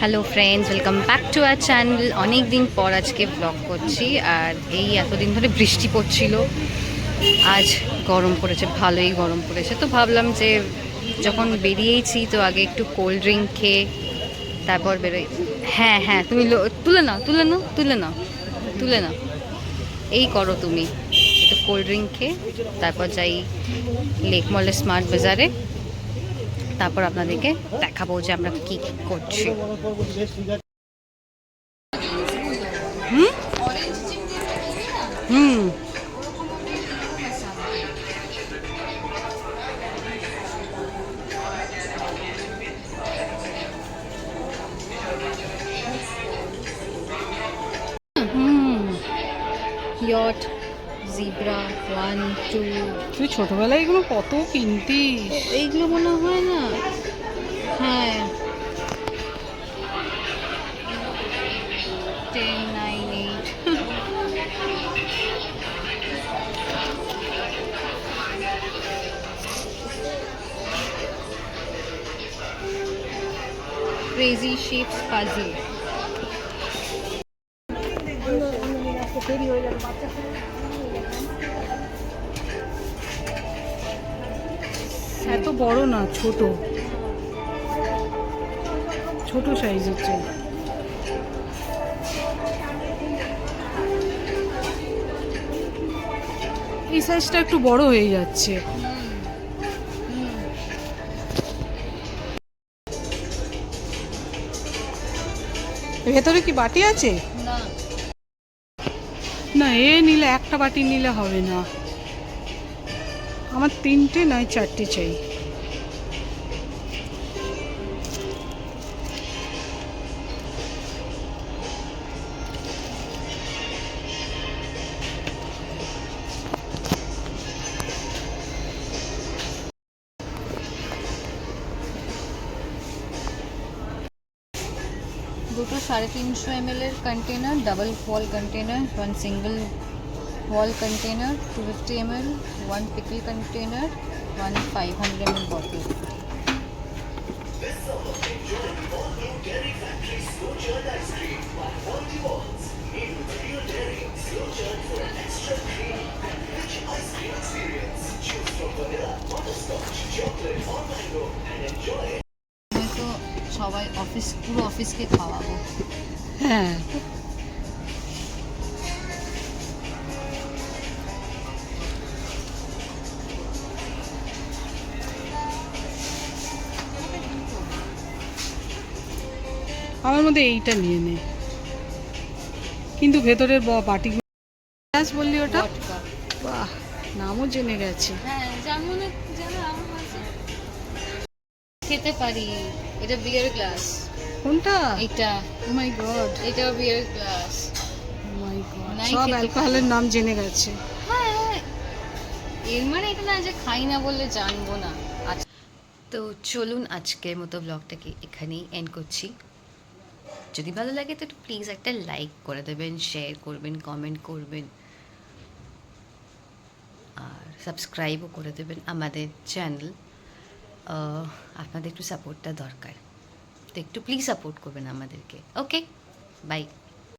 Hello friends, welcome back to our channel. অনেক দিন পর আজকে ব্লগ করছি। আর এই এতদিন ধরে বৃষ্টি পড়ছিল, আজ গরম পড়েছে, ভালোই গরম পড়েছে। তো ভাবলাম যে যখন বেরিয়েইছি তো আগে একটু কোল্ড ড্রিঙ্ক খেয়ে তারপর বেরোই। হ্যাঁ হ্যাঁ, তুমি তুলে নাও, তুলে নাও, তুলে নাও, তুলে নাও, এই করো তুমি। একটু কোল্ড ড্রিঙ্ক খেয়ে তারপর যাই লেক মলের স্মার্ট বাজারে। তারপর আপনাদেরকে দেখাবো যে আমরা কি করছি। হুম হুম হুম ইয়ট, জিব্রা, 1 2। তুই ছোটবেলায় এগুলো কত কিনতিস? এইগুলো মনে হয় না? হ্যাঁ, 10 9 8। Crazy shapes puzzle. এত বড় না, ছোট ছোট সাইজ হচ্ছে। এই সাইজটা একটু বড় হয়ে যাচ্ছে। ভেতরে কি বাটি আছে? না, না, এ নিলে একটা বাটি নিলে হবে না, আমার 3টে নয় 4টে চাই। দুটো 350 ml এর container, double wall container, 1 single wall container, 250 ml, 1 pickle container, 1 500 ml bottle. আমি তো সবাই পুরো অফিসকে খাওয়াবো। হ্যাঁ, আমার মধ্যে এইটা নিয়ে নে, কিন্তু ভেতরের বাটি গ্লাস বললি ওটা? ভদকা। বাহ, নামও জেনে গেছে। হ্যাঁ, যেমন যেন আমার কাছে খেতে পারি। এটা বিয়ার গ্লাস। কোনটা? এটা ও মাই গড, এটাও বিয়ার গ্লাস। ও মাই গড, নাই সব খেতে অ্যালকোহলের নাম জেনে গেছে। হ্যাঁ, এর মানে এটা না যে খাই না বললে জানবো না। আচ্ছা, তো চলুন আজকের মতো ব্লগটাকে এখানেই এন্ড করছি। যদি ভালো লাগে তো একটু প্লিজ একটা লাইক করে দেবেন, শেয়ার করবেন, কমেন্ট করবেন, আর সাবস্ক্রাইবও করে দেবেন আমাদের চ্যানেল। আপনাদের একটু সাপোর্টটা দরকার, তো একটু প্লিজ সাপোর্ট করবেন আমাদেরকে। ওকে, বাই।